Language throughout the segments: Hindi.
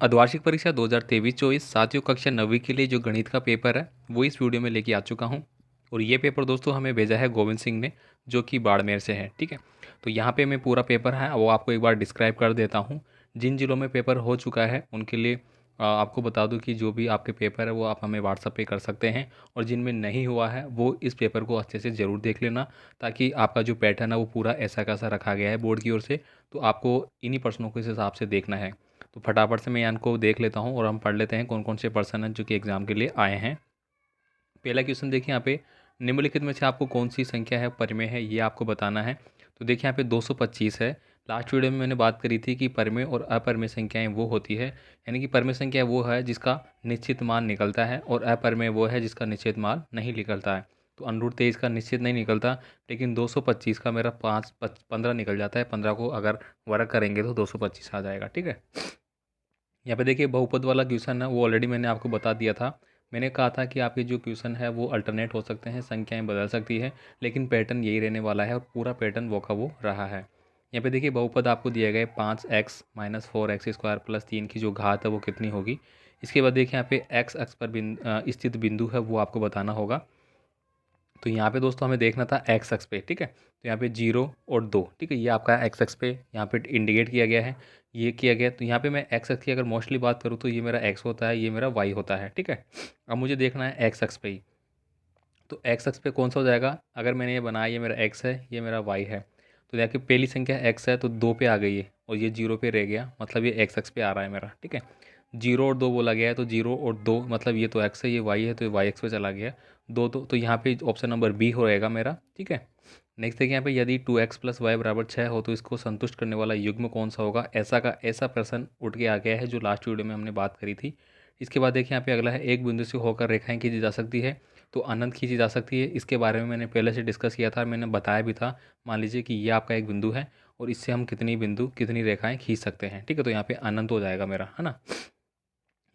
अर्धवार्षिक परीक्षा 2023-24 सातवीं कक्षा 9वीं के लिए जो गणित का पेपर है वो इस वीडियो में लेके आ चुका हूँ। और ये पेपर दोस्तों हमें भेजा है गोविंद सिंह ने, जो कि बाड़मेर से है। ठीक है, तो यहाँ पे मैं पूरा पेपर है वो आपको एक बार डिस्क्राइब कर देता हूँ। जिन जिलों में पेपर हो चुका है उनके लिए आपको बता दूं कि जो भी आपके पेपर है वो आप हमें व्हाट्सअप पे कर सकते हैं, और जिनमें नहीं हुआ है वो इस पेपर को अच्छे से ज़रूर देख लेना, ताकि आपका जो पैटर्न है वो पूरा ऐसा कैसा रखा गया है बोर्ड की ओर से, तो आपको इन्हीं प्रश्नों के हिसाब से देखना है। तो फटाफट से मैं इनको देख लेता हूँ और हम पढ़ लेते हैं कौन कौन से पर्सन हैं जो कि एग्ज़ाम के लिए आए हैं। पहला क्वेश्चन देखिए यहाँ पे, निम्नलिखित में से आपको कौन सी संख्या है परिमेय है ये आपको बताना है। तो देखिए यहाँ पे 225 है। लास्ट वीडियो में मैंने बात करी थी कि परिमेय और अपरिमेय संख्याएं वो होती है, यानी कि परिमेय संख्या वो है जिसका निश्चित मान निकलता है और अपरिमेय वो है जिसका निश्चित मान नहीं निकलता है। तो √23 का निश्चित नहीं निकलता, लेकिन 225 का मेरा 15 निकल जाता है। 15 को अगर वर्ग करेंगे तो 225 आ जाएगा। ठीक है, यहाँ पे देखिए बहुपद वाला क्वेश्चन है वो ऑलरेडी मैंने आपको बता दिया था। मैंने कहा था कि आपके जो क्वेश्चन है वो अल्टरनेट हो सकते हैं, संख्याएं बदल सकती है, लेकिन पैटर्न यही रहने वाला है और पूरा पैटर्न वो का वो रहा है। यहाँ पे देखिए बहुपद आपको दिया गया है 5x - 4x² प्लस 3 की जो घात है वो कितनी होगी। इसके बाद देखिए यहाँ पे एक्स अक्ष पर स्थित बिंदु है वो आपको बताना होगा। तो यहाँ पे दोस्तों हमें देखना था एक्स एक्स पे। ठीक है, तो यहाँ पे 0 और 2, ठीक है, ये आपका एक्स एक्स पे यहाँ पे इंडिकेट किया गया है, ये किया गया। तो यहाँ पे मैं एक्स एक्स की अगर मोस्टली बात करूँ तो ये मेरा एक्स होता है, ये मेरा वाई होता है। ठीक है, अब मुझे देखना है एक्स एक्स पे ही। तो एक्स एक्स पे कौन सा हो जाएगा, अगर मैंने ये बनाया ये मेरा एक्स है ये मेरा वाई है, तो देखिए पहली संख्या एक्स है तो 2 पे आ गई है और ये 0 पे रह गया, मतलब ये एक्स एक्स पे आ रहा है मेरा। ठीक है, 0 और 2 बोला गया है तो 0 और 2 मतलब ये तो एक्स है ये वाई है, तो ये वाई एक्स पे चला गया। दो तो यहाँ पे ऑप्शन नंबर बी हो रहेगा मेरा। ठीक है, नेक्स्ट देखिए यहाँ पे, यदि 2x + y = 6 हो तो इसको संतुष्ट करने वाला युग्म कौन सा होगा। ऐसा का ऐसा प्रश्न उठ के आ गया है जो लास्ट वीडियो में हमने बात करी थी। इसके बाद देखिए यहाँ पे अगला है, एक बिंदु से होकर रेखाएं खींची जा सकती है तो अनंत खींची जा सकती है। इसके बारे में मैंने पहले से डिस्कस किया था, मैंने बताया भी था। मान लीजिए कि ये आपका एक बिंदु है और इससे हम कितनी रेखाएं खींच सकते हैं। ठीक है, तो यहाँ पे अनंत हो जाएगा मेरा, है ना।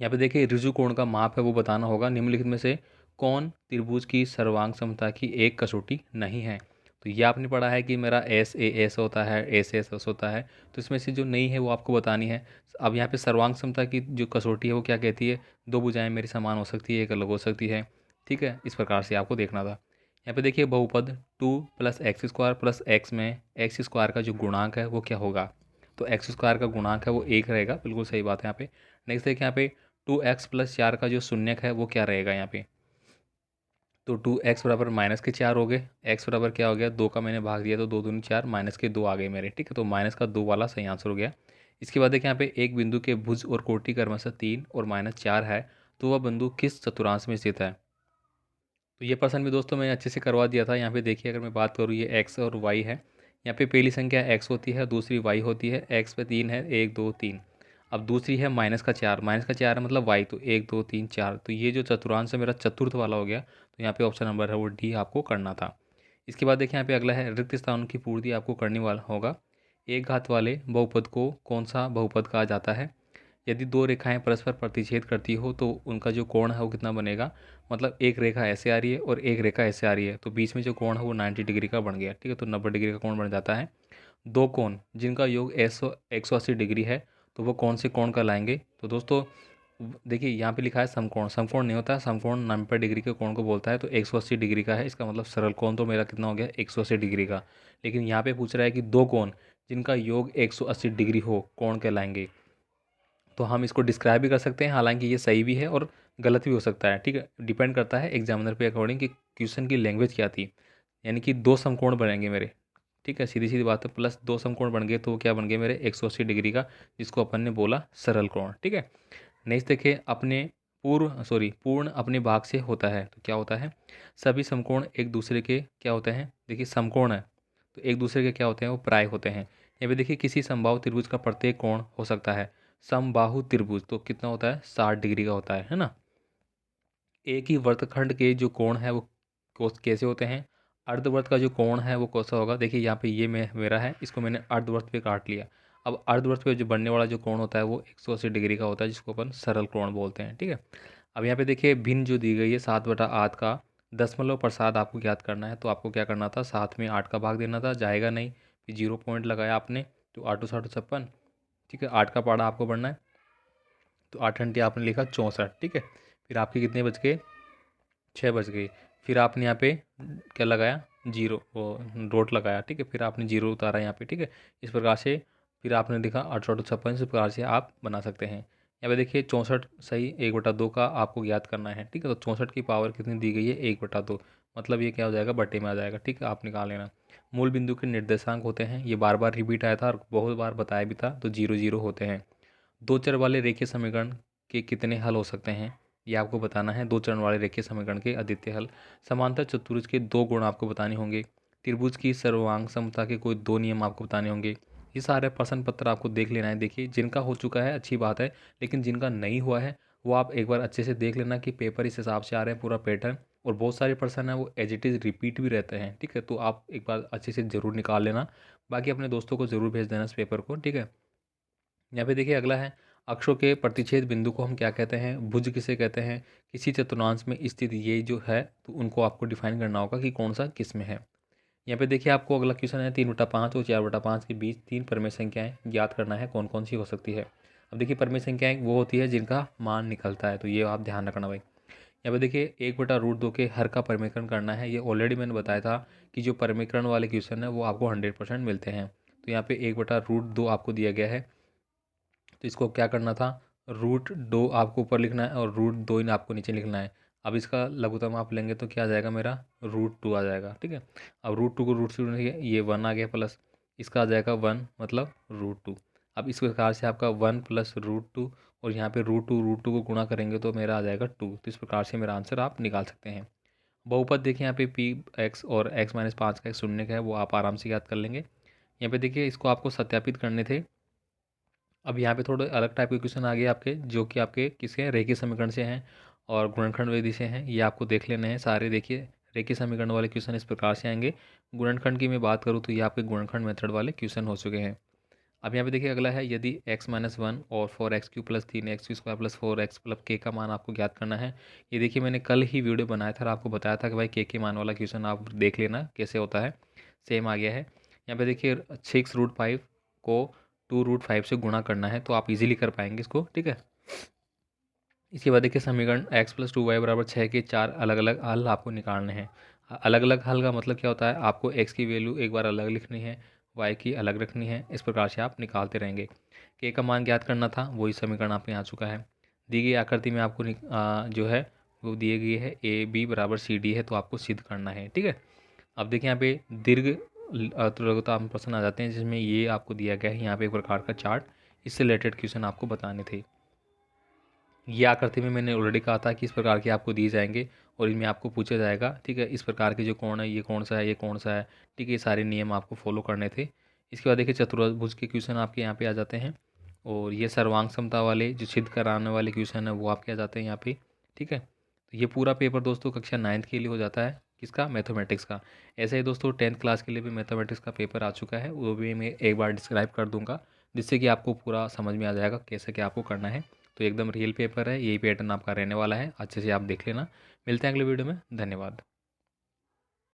यहाँ पे देखिए ऋजु कोण का माप है वो बताना होगा। निम्नलिखित में से कौन त्रिभुज की सर्वांग समता की एक कसौटी नहीं है। तो ये आपने पढ़ा है कि मेरा एस ए एस होता है, एस एस एस होता है, तो इसमें से जो नहीं है वो आपको बतानी है। अब यहाँ पे सर्वांग समता की जो कसौटी है वो क्या कहती है, दो भुजाएं मेरी समान हो सकती है, एक अलग हो सकती है। ठीक है, इस प्रकार से आपको देखना था। यहाँ पे देखिए बहुपद 2 + x² + x में x² का जो गुणांक है वो क्या होगा। तो x² का गुणांक है वो 1 रहेगा, बिल्कुल सही बात है यहाँ पे। नेक्स्ट देखिए यहाँ पे 2x + 4 का जो शून्यक है वो क्या रहेगा यहाँ पे। तो 2x बराबर -4 हो गए, x बराबर क्या हो गया, 2 का मैंने भाग दिया तो 2 दूनी 4, -2 आ गए मेरे। ठीक है, तो -2 वाला सही आंसर हो गया। इसके बाद देखिए यहाँ पे, एक बिंदु के भुज और कोटि क्रमशः 3 और -4 है तो वह बिंदु किस चतुर्थांश में स्थित है। तो ये प्रश्न भी दोस्तों मैंने अच्छे से करवा दिया था। यहाँ पे देखिए अगर मैं बात करूँ, ये एक्स और वाई है। यहाँ पे पहली संख्या एक्स होती है, दूसरी वाई होती है। एक्स पे 3 है, 1 2 3। अब दूसरी है -4, -4 है मतलब वाई, तो 1 2 3 4। तो ये जो चतुर्थांश है मेरा चतुर्थ वाला हो गया, तो यहाँ पे ऑप्शन नंबर है वो डी आपको करना था। इसके बाद देखिए यहाँ पे अगला है, रिक्त स्थानों की पूर्ति आपको करने वाला होगा। एक घात वाले बहुपद को कौन सा बहुपद कहा जाता है। यदि दो रेखाएं परस्पर प्रतिच्छेद करती हो तो उनका जो कोण है वो कितना बनेगा। मतलब एक रेखा ऐसे आ रही है और एक रेखा ऐसे आ रही है, तो बीच में जो कोण है वो 90 डिग्री का बन गया। ठीक है, तो 90 डिग्री का कोण बन जाता है। दो कोण जिनका योग 180 डिग्री है तो वो कौन से कोण कहलाएंगे। तो दोस्तों देखिए यहाँ पे लिखा है समकोण, समकोण नहीं होता है, समकोण 90 डिग्री के कोण को बोलता है। तो 180 डिग्री का है, इसका मतलब सरल कोण तो मेरा कितना हो गया, 180 डिग्री का। लेकिन यहाँ पे पूछ रहा है कि दो कोण जिनका योग 180 डिग्री हो कौन कहलाएंगे। तो हम इसको डिस्क्राइब भी कर सकते हैं, हालांकि ये सही भी है और गलत भी हो सकता है। ठीक है, डिपेंड करता है एग्जामिनर पे अकॉर्डिंग कि क्वेश्चन की लैंग्वेज क्या थी। यानी कि दो समकोण बनेंगे मेरे। ठीक है, सीधी सीधी बात है, प्लस दो समकोण बन गए तो वो क्या बन गए मेरे, 180 डिग्री का, जिसको अपन ने बोला सरल कोण। ठीक है, नेक्स्ट देखिए, अपने पूर्ण अपने भाग से होता है तो क्या होता है। सभी समकोण एक दूसरे के क्या होते हैं, देखिए समकोण है तो एक दूसरे के क्या होते हैं, वो प्राय होते हैं। यहाँ पे देखिए किसी समबाहु त्रिभुज का प्रत्येक कोण हो सकता है समबाहु त्रिभुज, तो कितना होता है, 60 डिग्री का होता है ना। एक ही वर्तखंड के जो कोण है वो कैसे होते हैं। अर्धवर्त का जो कोण है वो कैसा होगा, देखिए यहाँ पे ये मेरा है, इसको मैंने अर्धवर्त पे काट लिया। अब अर्धवर्त पे जो बनने वाला जो कोण होता है वो 180 डिग्री का होता है, जिसको अपन सरल कोण बोलते हैं। ठीक है, अब यहाँ पे देखिए भिन्न जो दी गई है 7/8 का दशमलव प्रसाद आपको ज्ञात करना है। तो आपको क्या करना था, 7 में 8 का भाग देना था, जाएगा नहीं, फिर 0 पॉइंट लगाया आपने, तो 8 2 6 56। ठीक है, 8 का पाड़ा आपको बढ़ना है। तो 8 घंटे आपने लिखा 64, ठीक है। फिर आपके कितने बज गए, 6 बज गए। फिर आपने यहाँ पे क्या लगाया, जीरो, वो डॉट लगाया, ठीक है। फिर आपने जीरो उतारा यहाँ पे, ठीक है। इस प्रकार से फिर आपने देखा 856, इस प्रकार से आप बना सकते हैं। यहाँ पे देखिए 64 सही 1/2 का आपको ज्ञात करना है, ठीक है। तो 64 की पावर कितनी दी गई है, 1/2, मतलब ये क्या हो जाएगा, बटे में आ जाएगा, ठीक है। आप निकाल लेना। मूल बिंदु के निर्देशांक होते हैं, ये बार बार रिपीट आया था और बहुत बार बताया भी था, तो 0 0 होते हैं। दो चर वाले रेखीय समीकरण के कितने हल हो सकते हैं, ये आपको बताना है। दो चरण वाले रेखीय समीकरण के अद्वितीय हल। समांतर चतुर्भुज के 2 गुण आपको बताने होंगे। त्रिभुज की सर्वांग समता के कोई 2 नियम आपको बताने होंगे। ये सारे प्रश्न पत्र आपको देख लेना है। देखिए जिनका हो चुका है अच्छी बात है, लेकिन जिनका नहीं हुआ है वो आप एक बार अच्छे से देख लेना कि पेपर इस हिसाब से आ रहे हैं, पूरा पैटर्न। और बहुत सारे प्रश्न हैं वो एज इट इज़ रिपीट भी रहते हैं, ठीक है। तो आप एक बार अच्छे से ज़रूर निकाल लेना। बाकी अपने दोस्तों को ज़रूर भेज देना इस पेपर को, ठीक है। यहाँ पे देखिए अगला है, अक्षों के प्रतिच्छेद बिंदु को हम क्या कहते हैं, भुज किसे कहते हैं, किसी चतुर्थांश में स्थित, ये जो है तो उनको आपको डिफाइन करना होगा कि कौन सा किस में है। यहाँ पे देखिए आपको अगला क्वेश्चन है, 3/5 और 4/5 के बीच 3 परमेय संख्याएं ज्ञात करना है, कौन कौन सी हो सकती है। अब देखिए परमेय संख्याएं वो होती है जिनका मान निकलता है, तो ये आप ध्यान रखना भाई। यहाँ पे देखिए 1/√2 के हर का परमीकरण करना है। ये ऑलरेडी मैंने बताया था कि जो परमीकरण वाले क्वेश्चन है वो आपको 100% मिलते हैं। तो यहाँ पे 1/√2 आपको दिया गया है, तो इसको क्या करना था, √2 आपको ऊपर लिखना है और √2 इन आपको नीचे लिखना है। अब इसका लघुत्तम आप लेंगे तो क्या आ जाएगा, मेरा √2 आ जाएगा, ठीक है। अब √2 को रूट से ये 1 आ गया, प्लस इसका आ जाएगा 1, मतलब √2। अब इस प्रकार से आपका 1 + √2 और यहाँ पे √2 को गुणा करेंगे तो मेरा आ जाएगा 2। तो इस प्रकार से मेरा आंसर आप निकाल सकते हैं। बहुपद देखिए यहाँ पे Px और x-5 का एक शून्य का है, वो आप आराम से याद कर लेंगे। यहाँ पे देखिए इसको आपको सत्यापित करने थे। अब यहाँ पे थोड़े अलग टाइप के क्वेश्चन आ गए आपके, जो कि आपके किसके हैं, रेखीय समीकरण से हैं और गुणनखंड विधि से हैं। ये आपको देख लेने हैं सारे। देखिए रेखीय समीकरण वाले क्वेश्चन इस प्रकार से आएंगे। गुणनखंड की मैं बात करूँ तो ये आपके गुणनखंड मेथड वाले क्वेश्चन हो चुके हैं। अब यहाँ पे देखिए अगला है, यदि x-1 और 4x³ + 3x² + 4x + k का मान आपको ज्ञात करना है। ये देखिए मैंने कल ही वीडियो बनाया था और आपको बताया था कि भाई k के मान वाला क्वेश्चन आप देख लेना कैसे होता है। सेम आ गया है। यहाँ पे देखिए 6√5 को 2√5 से गुणा करना है, तो आप इजीली कर पाएंगे इसको, ठीक है। इसके बाद देखिए समीकरण x + 2y = 6 के 4 अलग अलग हल आपको निकालने हैं। अलग अलग हल का मतलब क्या होता है, आपको x की वैल्यू एक बार अलग लिखनी है, y की अलग रखनी है। इस प्रकार से आप निकालते रहेंगे। k का मान ज्ञात करना था, वही समीकरण आपके यहाँ आ चुका है। दी गई आकृति में आपको जो है वो दिए गई है AB = CD है, तो आपको सिद्ध करना है, ठीक है। अब देखिए यहाँ पे दीर्घ लघुत्तम प्रश्न आ जाते हैं, जिसमें ये आपको दिया गया है यहाँ पे एक प्रकार का चार्ट। इससे रिलेटेड क्वेश्चन आपको बताने थे। ये आकृति में मैंने ऑलरेडी कहा था कि इस प्रकार के आपको दिए जाएंगे और इनमें आपको पूछा जाएगा, ठीक है। इस प्रकार के जो कोण है, ये कौन सा है, ये कौन सा है, ठीक है। ये सारे नियम आपको फॉलो करने थे। इसके बाद देखिए चतुर्भुज के क्वेश्चन आपके यहाँ पे आ जाते हैं और ये सर्वांग समता वाले जो सिद्ध कराने वाले क्वेश्चन है वो आपके आ जाते हैं यहाँ पे, ठीक है। तो ये पूरा पेपर दोस्तों कक्षा 9th के लिए हो जाता है, किसका, मैथमेटिक्स का। ऐसे ही दोस्तों 10th क्लास के लिए भी मैथमेटिक्स का पेपर आ चुका है, वो भी मैं एक बार डिस्क्राइब कर दूंगा, जिससे कि आपको पूरा समझ में आ जाएगा कैसे क्या आपको करना है। तो एकदम रियल पेपर है, यही पैटर्न आपका रहने वाला है, अच्छे से आप देख लेना। मिलते हैं अगले वीडियो में, धन्यवाद।